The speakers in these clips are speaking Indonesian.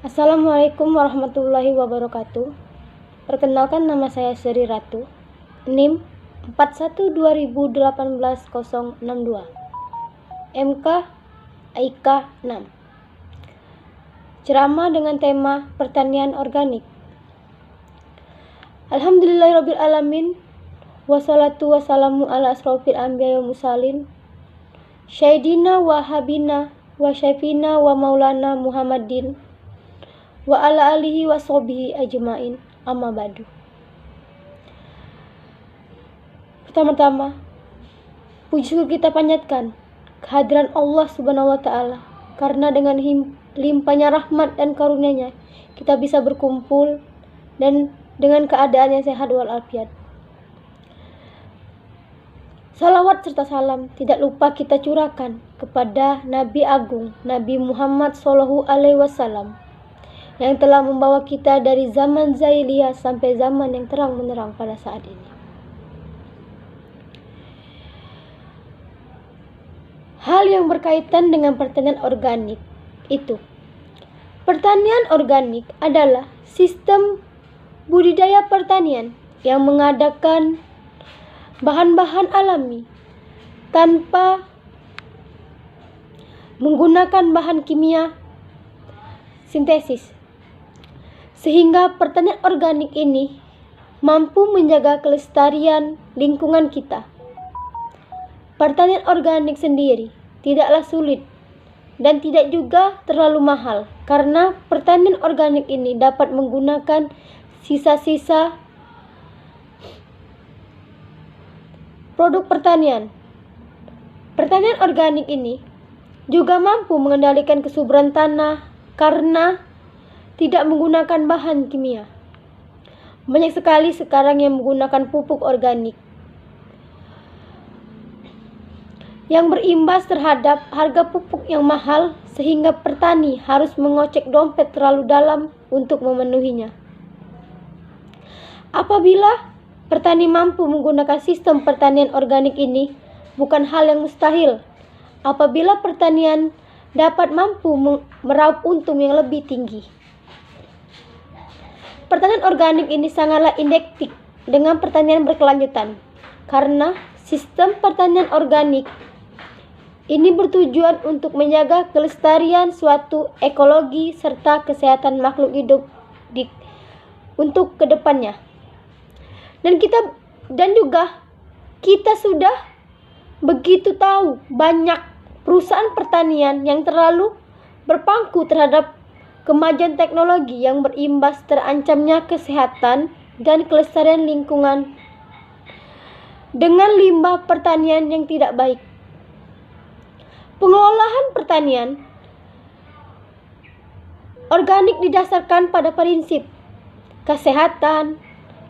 Assalamualaikum warahmatullahi wabarakatuh. Perkenalkan, nama saya Sri Ratu, NIM 412018-062, MK IK 6. Ceramah dengan tema pertanian organik. Alhamdulillahirabbil alamin, wassalatu wassalamu ala asrofil anbiya wal mursalin, syaidina wa habina wa syaifina wa maulana Muhammadin wa ala alihi wa sahbihi ajmain, amma ba'du. Pertama-tama, puji syukur kita panjatkan kehadiran Allah Subhanahu wa Ta'ala, karena dengan limpahnya rahmat dan karunia-Nya kita bisa berkumpul dan dengan keadaan yang sehat walafiat. Salawat serta salam tidak lupa kita curahkan kepada Nabi Agung, Nabi Muhammad SAW, yang telah membawa kita dari zaman jahiliyah sampai zaman yang terang menerang pada saat ini. Hal yang berkaitan dengan pertanian organik itu. Pertanian organik adalah sistem budidaya pertanian yang mengadakan bahan-bahan alami tanpa menggunakan bahan kimia sintesis, sehingga pertanian organik ini mampu menjaga kelestarian lingkungan kita. Pertanian organik sendiri tidaklah sulit dan tidak juga terlalu mahal, karena pertanian organik ini dapat menggunakan sisa-sisa produk pertanian. Pertanian organik ini juga mampu mengendalikan kesuburan tanah karena tidak menggunakan bahan kimia. Banyak sekali sekarang yang menggunakan pupuk organik, yang berimbas terhadap harga pupuk yang mahal, sehingga petani harus mengocek dompet terlalu dalam untuk memenuhinya. Apabila petani mampu menggunakan sistem pertanian organik ini, bukan hal yang mustahil apabila pertanian dapat mampu meraup untung yang lebih tinggi. Pertanian organik ini sangatlah identik dengan pertanian berkelanjutan, karena sistem pertanian organik ini bertujuan untuk menjaga kelestarian suatu ekologi serta kesehatan makhluk hidup untuk kedepannya. Dan juga kita sudah begitu tahu banyak perusahaan pertanian yang terlalu berpangku terhadap kemajuan teknologi yang berimbas terancamnya kesehatan dan kelestarian lingkungan dengan limbah pertanian yang tidak baik. Pengelolaan pertanian organik didasarkan pada prinsip kesehatan,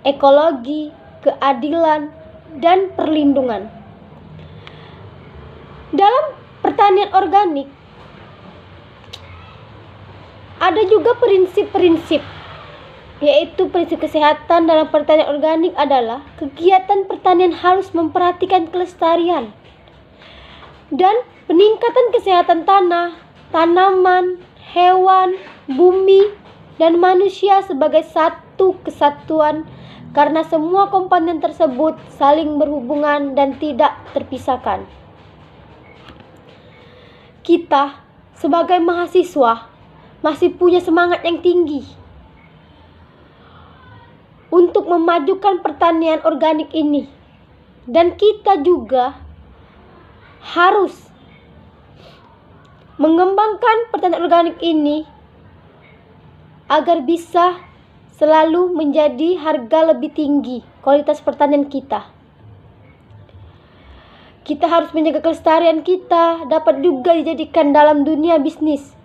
ekologi, keadilan, dan perlindungan. Dalam pertanian organik ada juga prinsip-prinsip, yaitu prinsip kesehatan dalam pertanian organik adalah kegiatan pertanian harus memperhatikan kelestarian dan peningkatan kesehatan tanah, tanaman, hewan, bumi, dan manusia sebagai satu kesatuan, karena semua komponen tersebut saling berhubungan dan tidak terpisahkan. Kita sebagai mahasiswa masih punya semangat yang tinggi untuk memajukan pertanian organik ini, dan kita juga harus mengembangkan pertanian organik ini agar bisa selalu menjadi harga lebih tinggi kualitas pertanian kita. Kita harus menjaga kelestarian kita dapat juga dijadikan dalam dunia bisnis,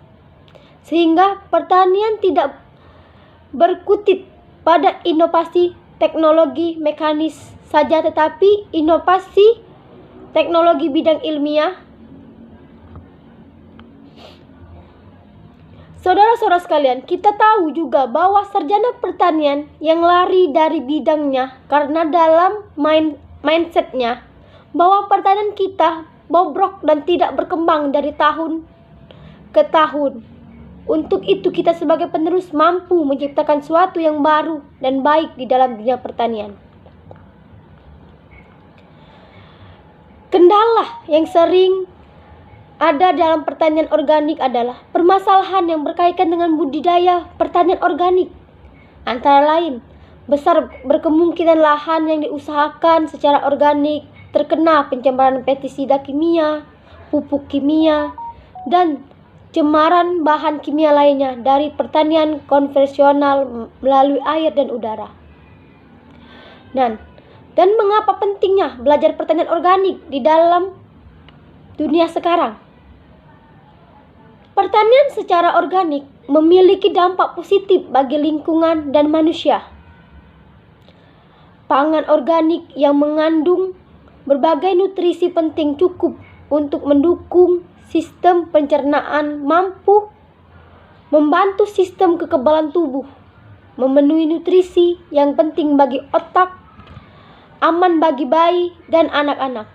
sehingga pertanian tidak berkutit pada inovasi teknologi mekanis saja, tetapi inovasi teknologi bidang ilmiah. Saudara-saudara sekalian, kita tahu juga bahwa sarjana pertanian yang lari dari bidangnya karena dalam mindsetnya bahwa pertanian kita bobrok dan tidak berkembang dari tahun ke tahun. Untuk itu kita sebagai penerus mampu menciptakan sesuatu yang baru dan baik di dalam dunia pertanian. Kendala yang sering ada dalam pertanian organik adalah permasalahan yang berkaitan dengan budidaya pertanian organik. Antara lain, besar berkemungkinan lahan yang diusahakan secara organik terkena pencemaran pestisida kimia, pupuk kimia, dan cemaran bahan kimia lainnya dari pertanian konvensional melalui air dan udara. Dan mengapa pentingnya belajar pertanian organik di dalam dunia sekarang? Pertanian secara organik memiliki dampak positif bagi lingkungan dan manusia. Pangan organik yang mengandung berbagai nutrisi penting cukup untuk mendukung sistem pencernaan, mampu membantu sistem kekebalan tubuh, memenuhi nutrisi yang penting bagi otak, aman bagi bayi dan anak-anak.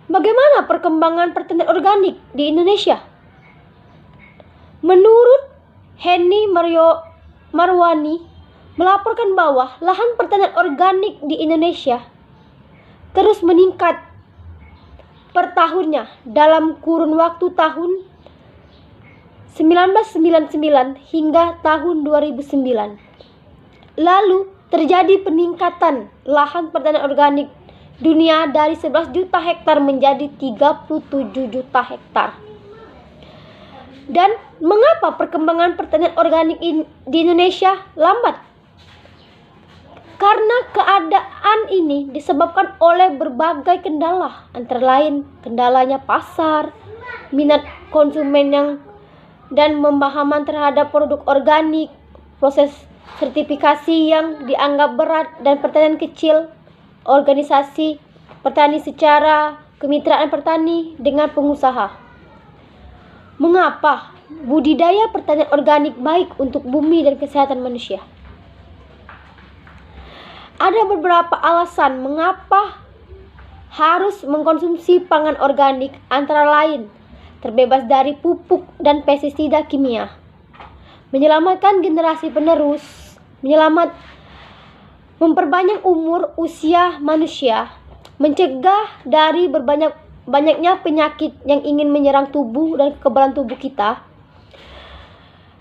Bagaimana perkembangan pertanian organik di Indonesia? Menurut Henny Marwani melaporkan bahwa lahan pertanian organik di Indonesia terus meningkat per tahunnya dalam kurun waktu tahun 1999 hingga tahun 2009. Lalu terjadi peningkatan lahan pertanian organik dunia dari 11 juta hektar menjadi 37 juta hektar. Dan mengapa perkembangan pertanian organik di Indonesia lambat? Karena keadaan ini disebabkan oleh berbagai kendala, antara lain kendalanya pasar, minat konsumen dan pemahaman terhadap produk organik, proses sertifikasi yang dianggap berat, dan pertanian kecil, organisasi petani secara kemitraan petani dengan pengusaha. Mengapa budidaya pertanian organik baik untuk bumi dan kesehatan manusia? Ada beberapa alasan mengapa harus mengkonsumsi pangan organik, antara lain terbebas dari pupuk dan pestisida kimia, menyelamatkan generasi penerus, memperbanyak umur usia manusia, mencegah dari banyaknya penyakit yang ingin menyerang tubuh dan kekebalan tubuh kita,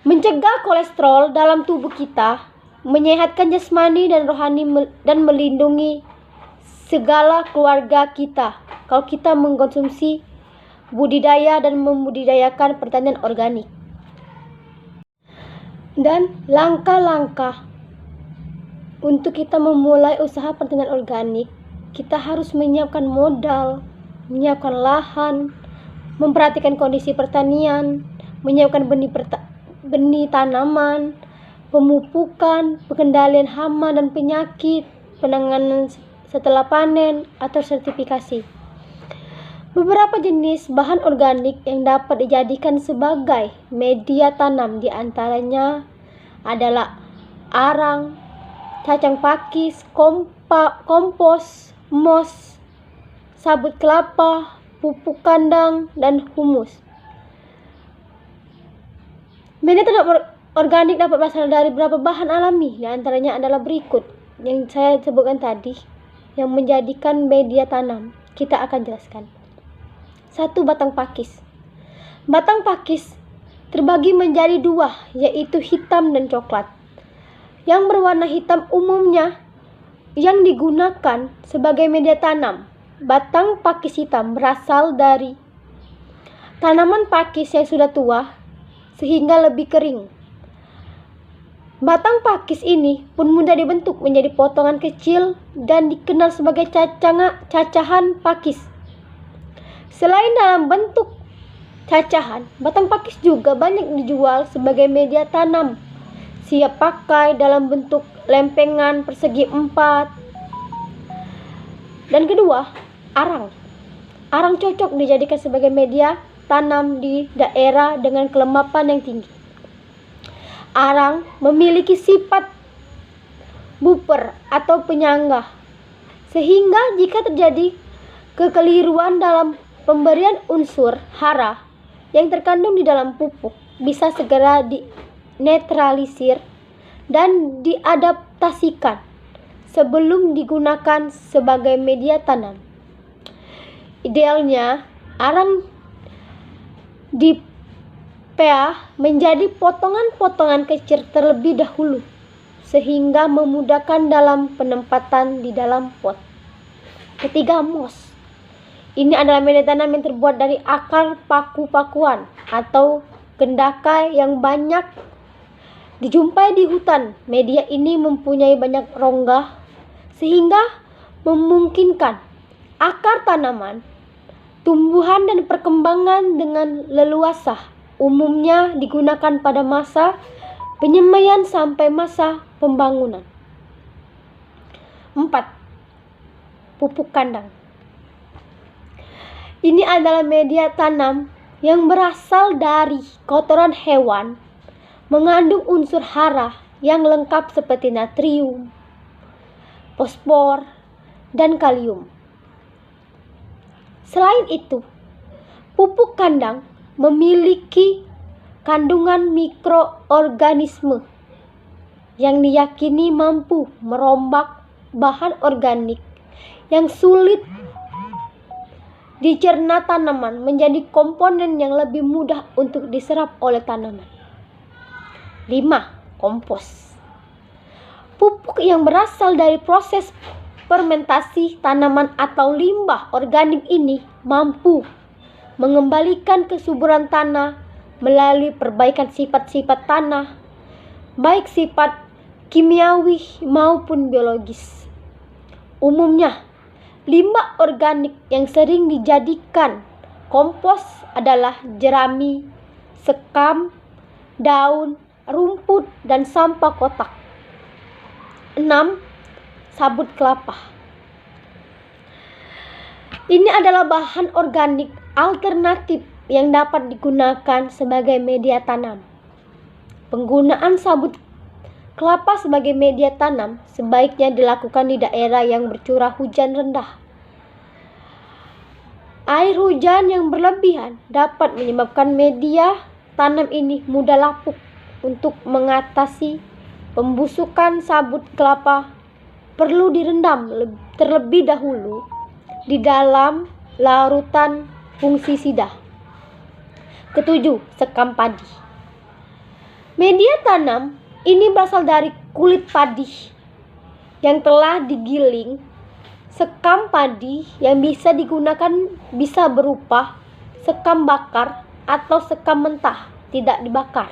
mencegah kolesterol dalam tubuh kita, menyehatkan jasmani dan rohani, dan melindungi segala keluarga kita kalau kita mengkonsumsi budidaya dan membudidayakan pertanian organik. Dan langkah-langkah untuk kita memulai usaha pertanian organik, kita harus menyiapkan modal, menyiapkan lahan, memperhatikan kondisi pertanian, menyiapkan benih tanaman, pemupukan, pengendalian hama dan penyakit, penanganan setelah panen, atau sertifikasi. Beberapa jenis bahan organik yang dapat dijadikan sebagai media tanam diantaranya adalah arang, cacang pakis, kompos, mos, sabut kelapa, pupuk kandang, dan humus. Media tanam organik dapat berasal dari beberapa bahan alami, di antaranya adalah berikut yang saya sebutkan tadi yang menjadikan media tanam. Kita akan jelaskan. 1. Batang pakis. Batang pakis terbagi menjadi dua, yaitu hitam dan coklat. Yang berwarna hitam umumnya yang digunakan sebagai media tanam. Batang pakis hitam berasal dari tanaman pakis yang sudah tua sehingga lebih kering. Batang pakis ini pun mudah dibentuk menjadi potongan kecil dan dikenal sebagai cacahan pakis. Selain dalam bentuk cacahan, batang pakis juga banyak dijual sebagai media tanam siap pakai dalam bentuk lempengan persegi 4. Dan kedua, arang. Arang cocok dijadikan sebagai media tanam di daerah dengan kelembapan yang tinggi. Arang memiliki sifat buper atau penyangga, sehingga jika terjadi kekeliruan dalam pemberian unsur hara, yang terkandung di dalam pupuk bisa segera dinetralisir dan diadaptasikan sebelum digunakan sebagai media tanam. Idealnya, arang dipeah menjadi potongan-potongan kecil terlebih dahulu, sehingga memudahkan dalam penempatan di dalam pot. Ketiga, moss. Ini adalah media tanam yang terbuat dari akar paku-pakuan atau gendaka yang banyak dijumpai di hutan. Media ini mempunyai banyak rongga sehingga memungkinkan akar tanaman tumbuhan dan perkembangan dengan leluasa. Umumnya digunakan pada masa penyemaian sampai masa pembangunan. 4. Pupuk kandang. Ini adalah media tanam yang berasal dari kotoran hewan, mengandung unsur hara yang lengkap seperti natrium, fosfor, dan kalium. Selain itu, pupuk kandang memiliki kandungan mikroorganisme yang diyakini mampu merombak bahan organik yang sulit dicerna tanaman menjadi komponen yang lebih mudah untuk diserap oleh tanaman. 5. Kompos. Pupuk yang berasal dari proses fermentasi tanaman atau limbah organik ini mampu mengembalikan kesuburan tanah melalui perbaikan sifat-sifat tanah, baik sifat kimiawi maupun biologis. Umumnya, limbah organik yang sering dijadikan kompos adalah jerami, sekam, daun, rumput, dan sampah kotak. 6. Sabut kelapa. Ini adalah bahan organik alternatif yang dapat digunakan sebagai media tanam. Penggunaan sabut kelapa sebagai media tanam sebaiknya dilakukan di daerah yang bercurah hujan rendah. Air hujan yang berlebihan dapat menyebabkan media tanam ini mudah lapuk. Untuk mengatasi pembusukan sabut kelapa, perlu direndam terlebih dahulu di dalam larutan fungisida. 7. Sekam padi. Media tanam ini berasal dari kulit padi yang telah digiling. Sekam padi yang bisa digunakan bisa berupa sekam bakar atau sekam mentah tidak dibakar.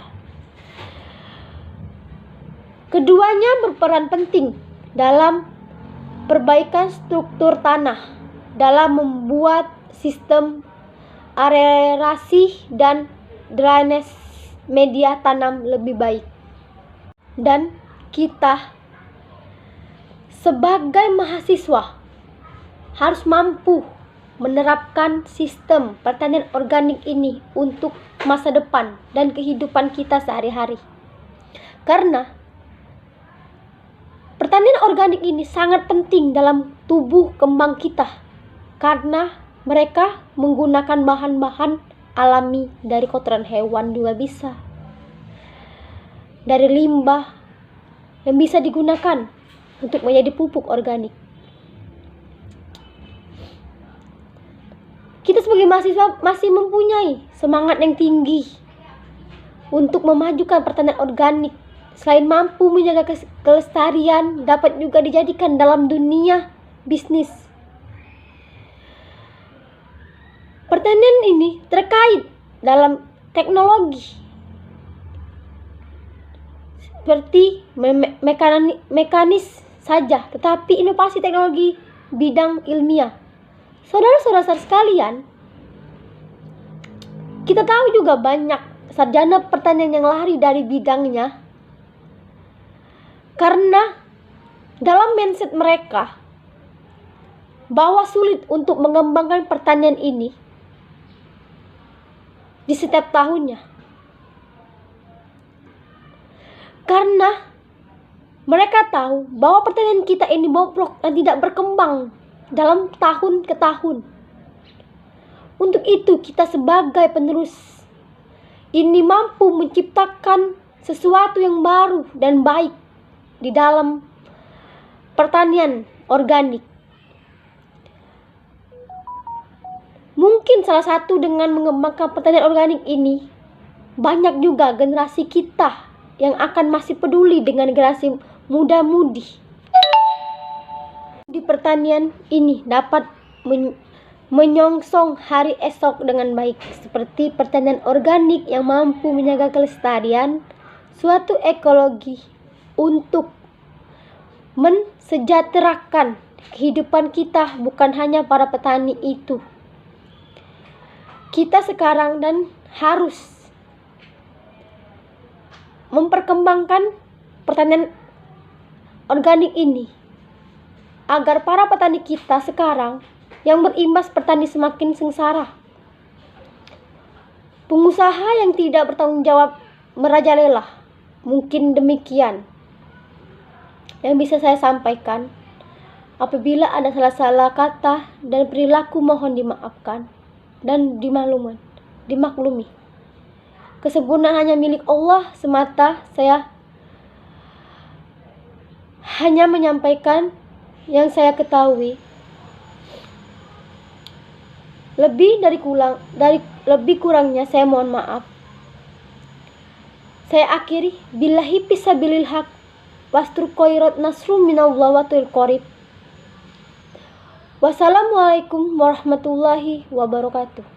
Keduanya berperan penting dalam perbaikan struktur tanah, dalam membuat sistem aerasi dan drainase media tanam lebih baik. Dan kita sebagai mahasiswa harus mampu menerapkan sistem pertanian organik ini untuk masa depan dan kehidupan kita sehari-hari. Karena pertanian organik ini sangat penting dalam tubuh kembang kita, karena mereka menggunakan bahan-bahan alami dari kotoran hewan juga bisa, dari limbah yang bisa digunakan untuk menjadi pupuk organik. Kita sebagai mahasiswa masih mempunyai semangat yang tinggi untuk memajukan pertanian organik. Selain mampu menjaga kelestarian, dapat juga dijadikan dalam dunia bisnis. Pertanian ini terkait dalam teknologi seperti mekanis saja, tetapi inovasi teknologi bidang ilmiah. Saudara-saudara sekalian, kita tahu juga banyak sarjana pertanian yang lari dari bidangnya karena dalam mindset mereka bahwa sulit untuk mengembangkan pertanian ini di setiap tahunnya. Karena mereka tahu bahwa pertanian kita ini bobrok dan tidak berkembang dalam tahun ke tahun. Untuk itu kita sebagai penerus ini mampu menciptakan sesuatu yang baru dan baik di dalam pertanian organik. Mungkin salah satu dengan mengembangkan pertanian organik ini, banyak juga generasi kita yang akan masih peduli dengan generasi muda-mudi di pertanian ini dapat menyongsong hari esok dengan baik, seperti pertanian organik yang mampu menjaga kelestarian suatu ekologi untuk mensejahterakan kehidupan kita, bukan hanya para petani itu. Kita sekarang dan harus memperkembangkan pertanian organik ini agar para petani kita sekarang yang berimbas petani semakin sengsara. Pengusaha yang tidak bertanggung jawab merajalela. Mungkin demikian yang bisa saya sampaikan. Apabila ada salah-salah kata dan perilaku, mohon dimaafkan dan dimaklumi. Kesempurnaan hanya milik Allah semata. Saya hanya menyampaikan yang saya ketahui. Lebih kurangnya saya mohon maaf. Saya akhiri, billahi fisabilil haq wastru khairat nasrum minallah wa tuil qarib. Wassalamualaikum warahmatullahi wabarakatuh.